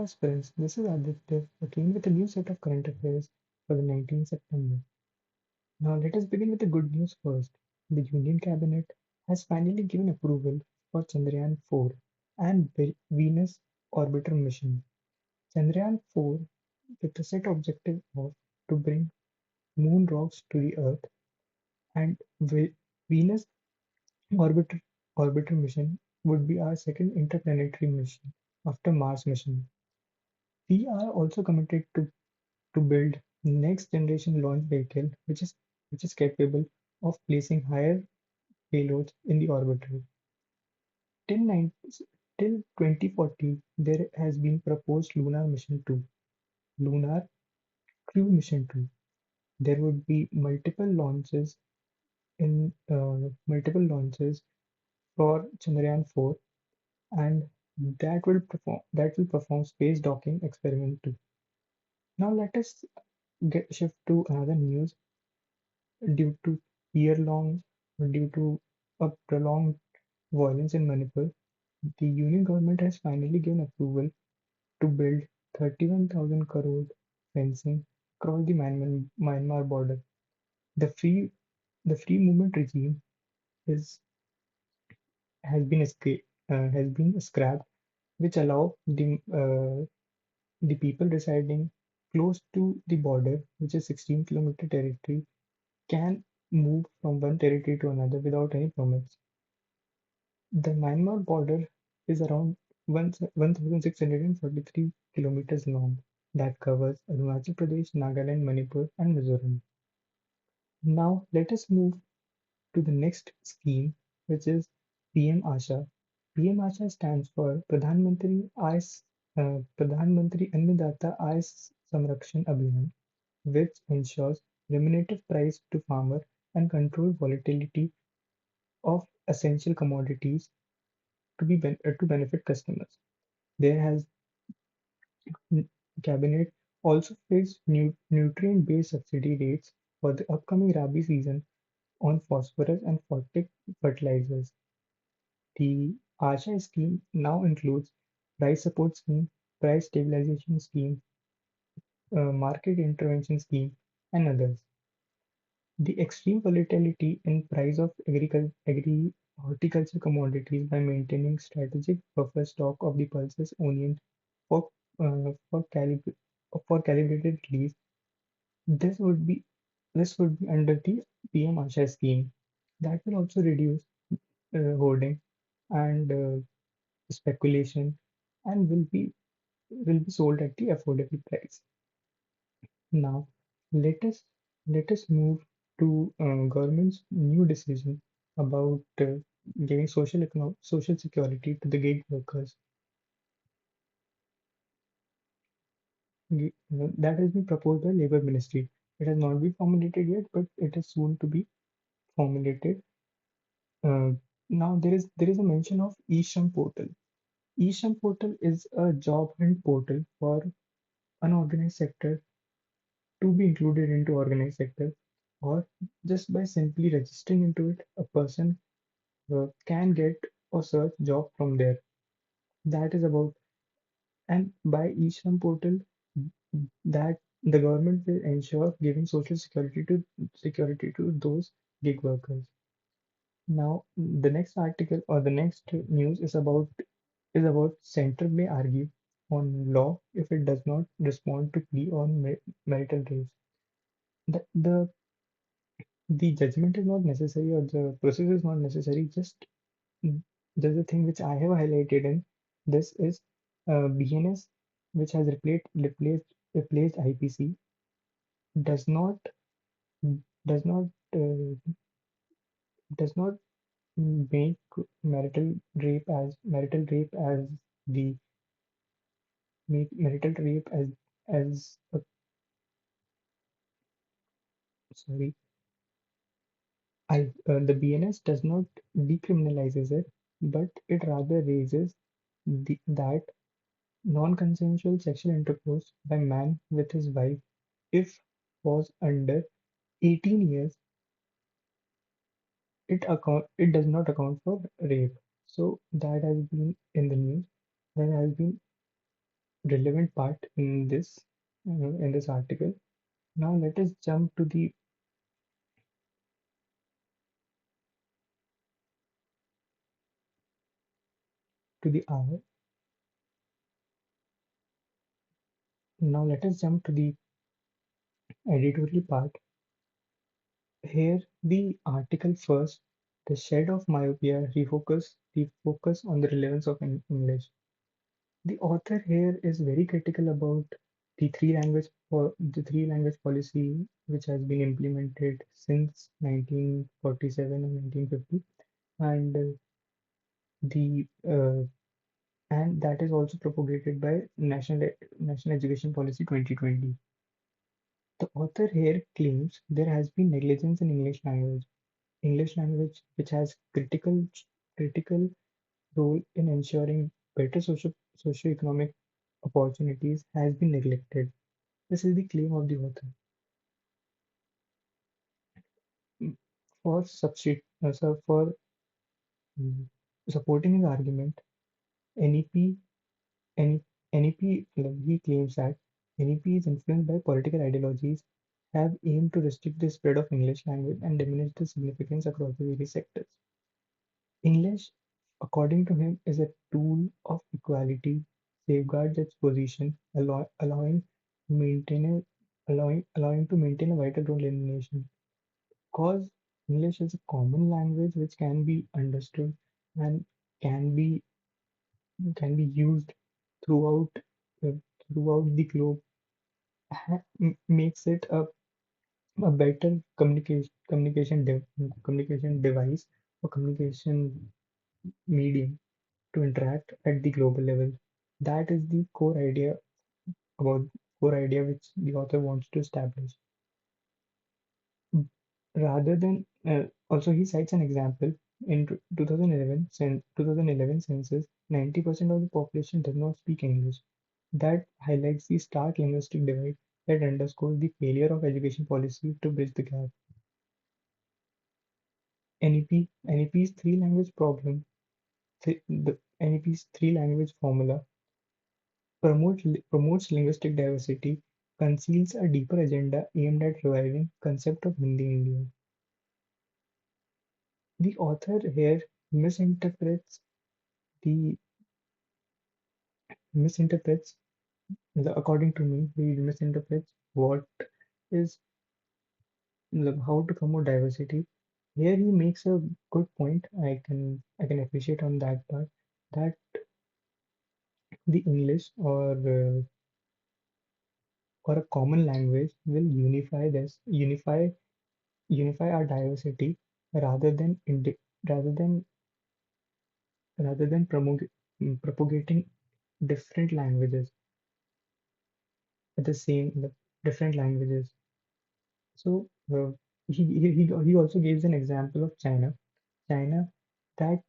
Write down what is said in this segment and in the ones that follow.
aspirants, this is Aditya again with a new set of current affairs for the 19th September. Now let us begin with the good news first. The Union Cabinet has finally given approval for Chandrayaan 4 and Venus orbiter mission. Chandrayaan 4 with the set objective of to bring moon rocks to the Earth and Venus orbiter orbiter mission would be our second interplanetary mission after Mars mission. We are also committed to build next generation launch vehicle which is capable of placing higher payloads in the orbiter. Till, nine, till 2040, there has been proposed Lunar Mission 2, Lunar Crew Mission 2. There would be multiple launches for Chandrayaan 4, and that will perform space docking experiment too. Now let us get shift to another news due to year-long due to a prolonged violence in Manipur. The union government has finally given approval to build 31,000 crore fencing across the Myanmar border. The free the free movement regime is has been scrapped, which allow the people residing close to the border, which is 16-kilometer territory, can move from one territory to another without any permits. The Myanmar border is around 1,643 kilometers long that covers Arunachal Pradesh, Nagaland, Manipur, and Mizoram. Now, let us move to the next scheme, which is PM Asha. PM Asha stands for Pradhan Mantri Annadata Aay Samrakshan Abhiyan, which ensures remunerative price to farmer and control volatility of essential commodities to benefit customers. There has cabinet also fixed nutrient-based subsidy rates for the upcoming Rabi season on phosphorus and photic fertilizers. The ASHA scheme now includes price support scheme, price stabilization scheme, market intervention scheme, and others. The extreme volatility in price of horticulture commodities by maintaining strategic buffer stock of the pulses onion for uh, for, calib- for calibrated release. This would be this would be under the PM Asha scheme. That will also reduce hoarding and speculation and will be sold at the affordable price. Now, let us let us move to government's new decision about giving social security to the gig workers. That has been proposed by Labour Ministry. It has not been formulated yet, but it is soon to be formulated. Uh, Now there is a mention of e-Shram portal. E-Shram portal is a job hunt portal for unorganized sector to be included into organized sector, or just by simply registering into it, a person can get or search job from there. That is about, and by e-Shram portal, that the government will ensure giving social security to those gig workers. Now, the next article or the next news is about center may argue on law if it does not respond to plea on marital rape. The judgment is not necessary or the process is not necessary. Just the thing which I have highlighted in this is BNS, which has replaced IPC, does not does not uh, does not make marital rape as the make marital rape as a, sorry the BNS does not decriminalizes it, but it rather raises that non-consensual sexual intercourse by man with his wife, if was under 18 years, it does not account for rape. So that has been in the news. That has been relevant part in this article. Now let us jump to the hour. Now let us jump to the editorial part. Here, the article first, the shed of myopia refocus on the relevance of English. The author here is very critical about the three language policy which has been implemented since 1947 and 1950, and the and that is also propagated by National Education Policy 2020. The author here claims there has been negligence in English language which has critical role in ensuring better socio-economic opportunities has been neglected. This is the claim of the author. Mm, for mm, supporting his argument, NEP, NE NEP, he claims that NEP is influenced by political ideologies, have aimed to restrict the spread of English language and diminish the significance across the various sectors. English, according to him, is a tool of equality, safeguards its position, maintain allowing to maintain a vital role in the nation. Because English is a common language which can be understood and can be can be used throughout uh, throughout the globe, makes it a better communication device or communication medium to interact at the global level. That is the about core idea which the author wants to establish. Rather than Also, he cites an example in 2011 census. 90% of the population does not speak English. That highlights the stark linguistic divide that underscores the failure of education policy to bridge the gap. NEP's three language problem, the NEP's three language formula promotes linguistic diversity, conceals a deeper agenda aimed at reviving concept of Hindi India. The author here misinterprets the misinterprets according to me, he misinterprets what is how to promote diversity. Here he makes a good point. I can appreciate on that part that the English or a common language will unify our diversity rather than rather than rather than propagating different languages at the same different languages. So he also gives an example of China. China that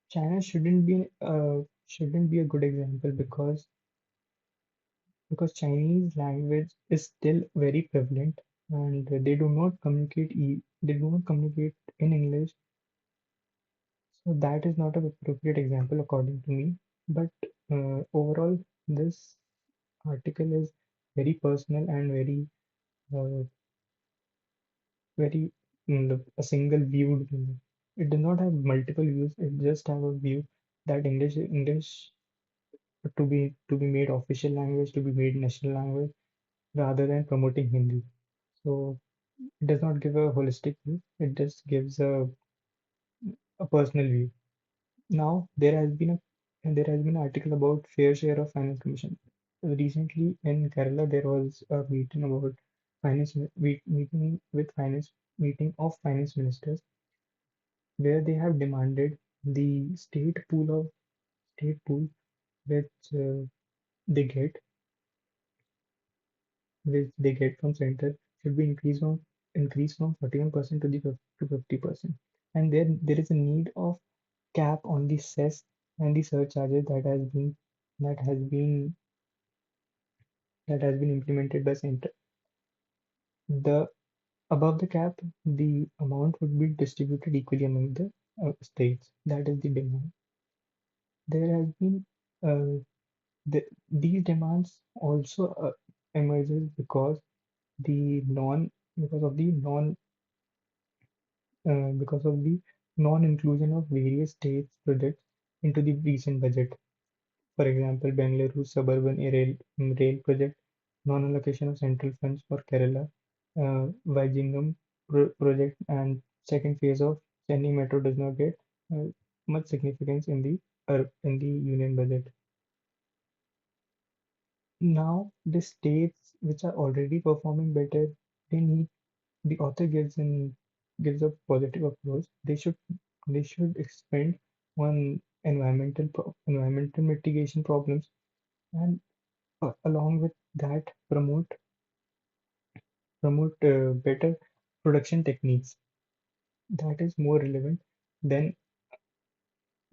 China shouldn't be a good example because Chinese language is still very prevalent and they do not communicate in English. So that is not an appropriate example according to me. But overall, this article is very personal and uh, very a single viewed view. It does not have multiple views. It just have a view that English to be made official language, to be made national language, rather than promoting Hindi. So it does not give a holistic view. It just gives a personal view. Now there has been an article about fair share of finance commission. Recently in Kerala there was a meeting about meeting with finance meeting of finance ministers where they have demanded the state pool which they get which they get from center should be increased from 41% to 50%. And there is a need of cap on the cess and the surcharges that has been that has been implemented by center. The above the cap, the amount would be distributed equally among the states. That is the demand. There has been These demands also emerges the non because of the non because of the non-inclusion of various states projects into the recent budget. For example, Bengaluru suburban rail project, non-allocation of central funds for Kerala, Vizhinjam project, and second phase of Chennai Metro does not get uh, much significance in the union budget. Now, the states which are already performing better, they need the author gives a positive approach. They should expand on environmental mitigation problems and along with that promote better production techniques that is more relevant than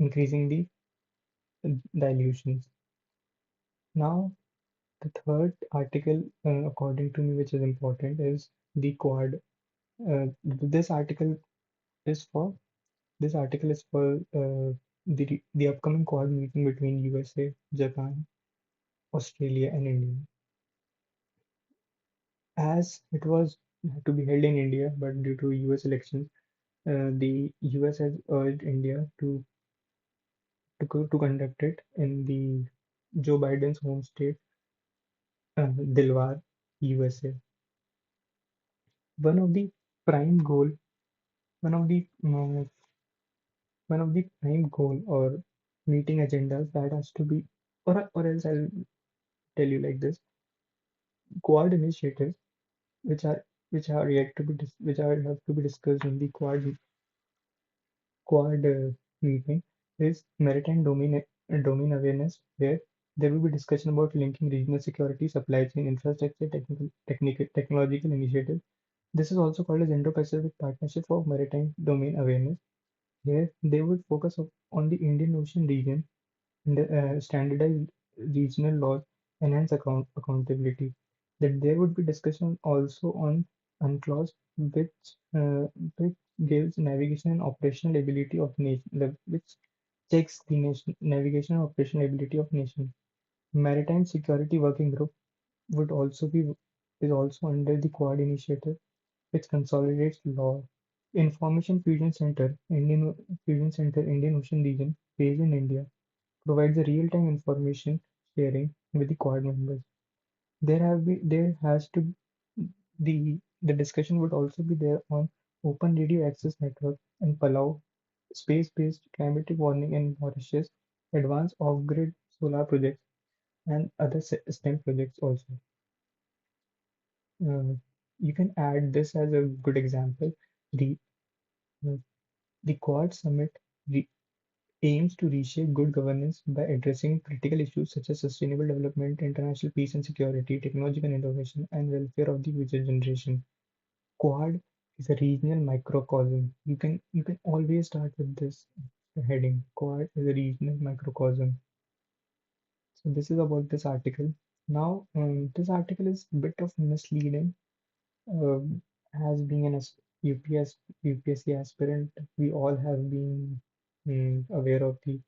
increasing the dilutions. Now, the third article, according to me, which is important, is the Quad. This article is for this article is for the upcoming Quad meeting between USA, Japan, Australia, and India. As it was to be held in India, but due to US elections, the US has urged India to conduct it in the Joe Biden's home state, Dilwar, USA. One of the prime goal, one of the one of the prime goal or meeting agendas that has to be, or else I'll tell you like this: Quad initiatives, which are yet to be which are have to be discussed in the Quad meeting, is maritime domain awareness, where there will be discussion about linking regional security, supply chain, infrastructure, technological initiatives. This is also called as Indo-Pacific Partnership for Maritime Domain Awareness. Here, they would focus on the Indian Ocean region and standardized regional laws, enhance accountability. That there would be discussion also on UNCLOS, which gives navigation and operational ability of nation, which checks the navigation and operational ability of nation. Maritime Security Working Group would also be is also under the Quad initiative, which consolidates law. Information Fusion Center, Indian Ocean Region, based in India, provides a real-time information sharing with the Quad members. There has to the discussion would also be there on Open Radio Access Network and Palau, space-based climatic warning in Mauritius, advanced off-grid solar projects, and other STEM projects also. Uh, you can add this as a good example. The uh, the Quad Summit re- aims to reshape good governance by addressing critical issues such as sustainable development, international peace and security, technological innovation, and welfare of the future generation. Quad is a regional microcosm. You can always start with this heading. Quad is a regional microcosm. So this is about this article. Now, this article is a bit of misleading. Um, as being an UPSC aspirant, we all have been aware of the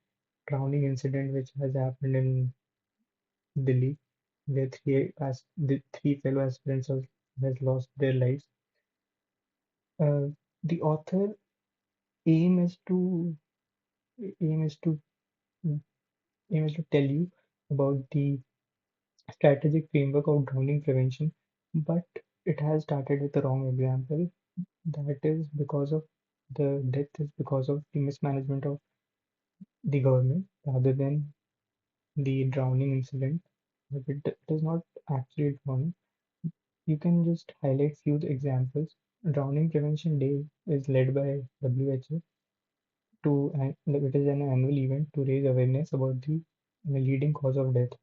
drowning incident which has happened in Delhi, where the three fellow aspirants has lost their lives. Uh, the author aim is to aim is to aim is to tell you about the strategic framework of drowning prevention, but it has started with the wrong example. That is because of the death is because of the mismanagement of the government rather than the drowning incident. But it is not actually drowning. You can just highlight few examples. Drowning Prevention Day is led by WHO it is an annual event to raise awareness about the leading cause of death.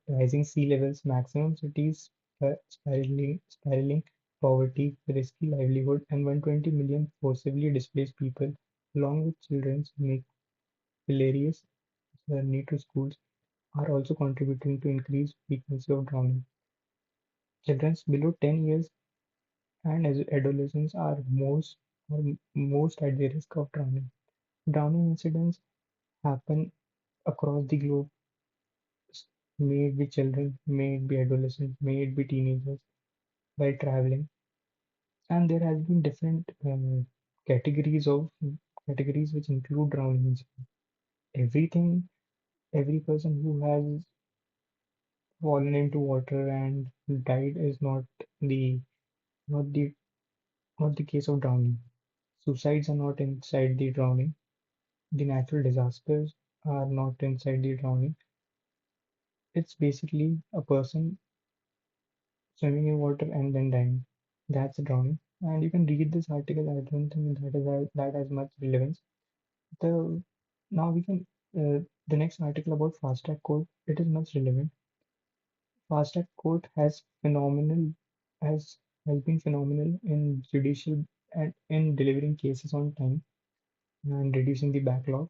Rising sea levels, maximum cities spiraling poverty, risky livelihood, and 120 million forcibly displaced people, along with children make hilarious journey to schools, are also contributing to increased frequency of drowning. Children below 10 years and as adolescents are most at the risk of drowning. Drowning incidents happen across the globe, may it be children, may it be adolescents, may it be teenagers, while traveling. And there has been different categories of categories which include drownings. Everything, every person who has fallen into water and died is the not the not the case of drowning. Suicides are not inside the drowning. The natural disasters are not inside the drowning. It's basically a person swimming in water and then dying. That's drowning. And you can read this article. I don't think that has much relevance. The now we can the next article about fast track court. It is much relevant. Fast track court has has been phenomenal in judicial and in delivering cases on time and reducing the backlog.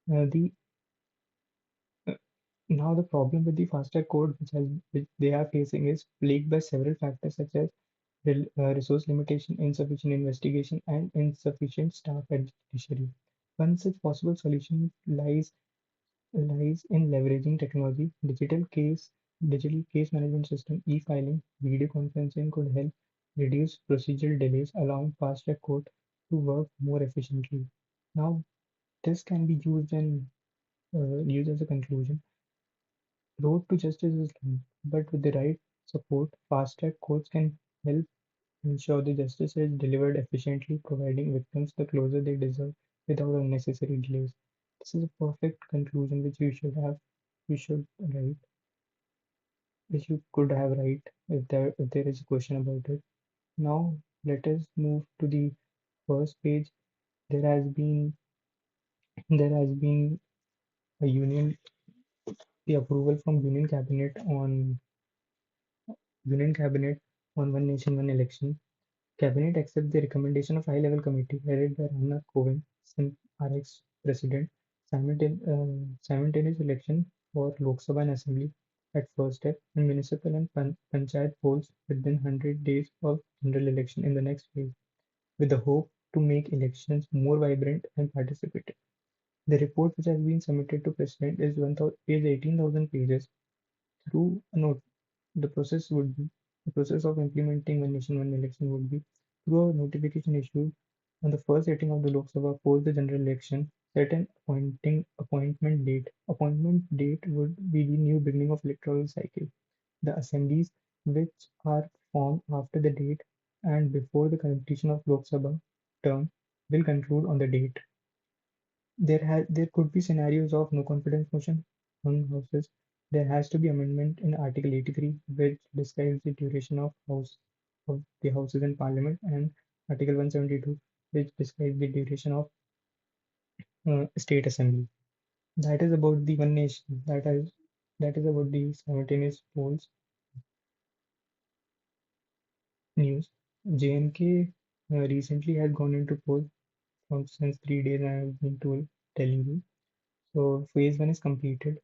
The Now the problem with the fast track court which they are facing is plagued by several factors such as resource limitation, insufficient investigation, and insufficient staff at the judiciary. One such possible solution lies in leveraging technology. Digital case management system, e-filing, video conferencing could help reduce procedural delays, allowing fast track court to work more efficiently. Now, this can be used as a conclusion. Road to justice is long, but with the right support, fast track courts can help ensure the justice is delivered efficiently, providing victims the closure they deserve without unnecessary delays. This is a perfect conclusion we should write, which you could have write if there is a question about it. Now let us move to the first page. There has been there has been a union the approval from Union Cabinet on One Nation One Election. Cabinet accepts the recommendation of high-level committee headed by Ramnath Kovind, RX President, simultaneous election for Lok Sabha and Assembly at first step, and municipal and panchayat polls within 100 days of general election in the next phase, with the hope to make elections more vibrant and participative. The report, which has been submitted to President, is 18,000 pages. Through a note, the process would be the process of implementing One Nation One Election would be through a notification issued on the first sitting of the Lok Sabha post the general election, set an appointment date. Appointment date would be the new beginning of electoral cycle. The assemblies which are formed after the date and before the completion of Lok Sabha term will conclude on the date. There could be scenarios of no confidence motion on houses. There has to be amendment in Article 83, which describes the duration of the houses in Parliament, and Article 172, which describes the duration of state assembly. That is about the one nation. That is about the simultaneous polls news. JNK recently has gone into poll from since 3 days. I have been telling you. So phase one is completed.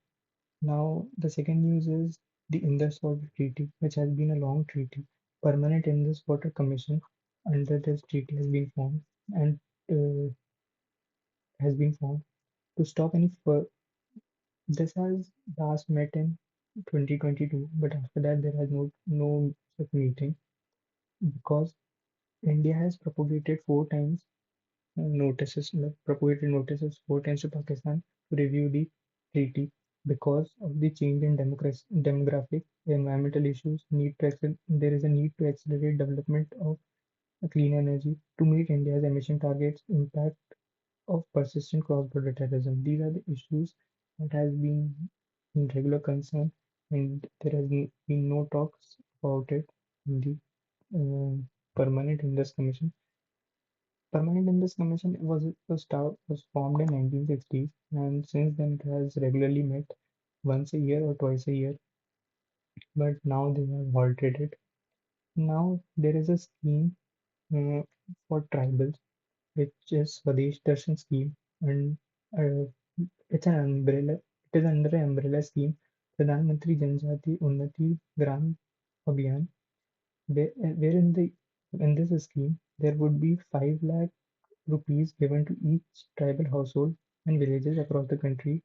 Now, the second news is the Indus Water Treaty, which has been a long treaty. Permanent Indus Water Commission under this treaty and uh, has been formed to stop any fur. This has last met in 2022, but after that there has no such meeting because India has propagated notices 4 times to Pakistan to review the treaty because of the change in demographic, environmental issues. There is a need to accelerate development of clean energy to meet India's emission targets, impact of persistent cross-border terrorism. These are the issues that has been in regular concern, and there has been no talks about it in the uh, permanent in this commission. Permanent in this commission was formed in 1960s, and since then it has regularly met once a year or twice a year, but now they have halted it. Now there is a scheme uh, for tribals, which is Swadesh Darshan scheme, and uh, it's an umbrella. It is under an umbrella scheme, Pradhan Mantri Janjati Unnati Gram Abhiyan, wherein in this scheme there would be 5 lakh rupees given to each tribal household and villages across the country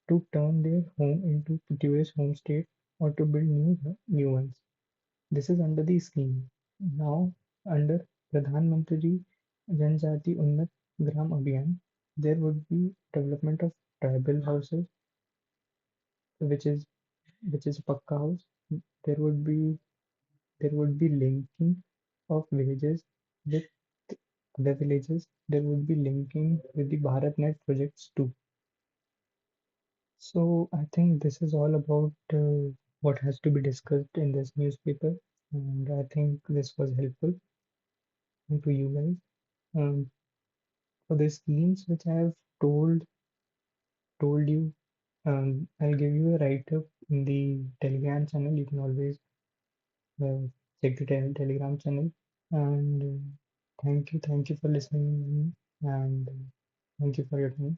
to turn their home into tourist homestay or to build new ones. This is under the scheme. Now, under Pradhan Mantri Janjati Unnat Gram Abhiyan, there would be development of tribal houses, which is a pakka house. There would be linking of villages with other villages. There would be linking with the BharatNet projects too. So I think this is all about what has to be discussed in this newspaper, and I think this was helpful to you guys. For the schemes which I have told you, I'll give you a write-up in the Telegram channel. You can always uh, check the Telegram channel. And thank you for listening, and thank you for your time.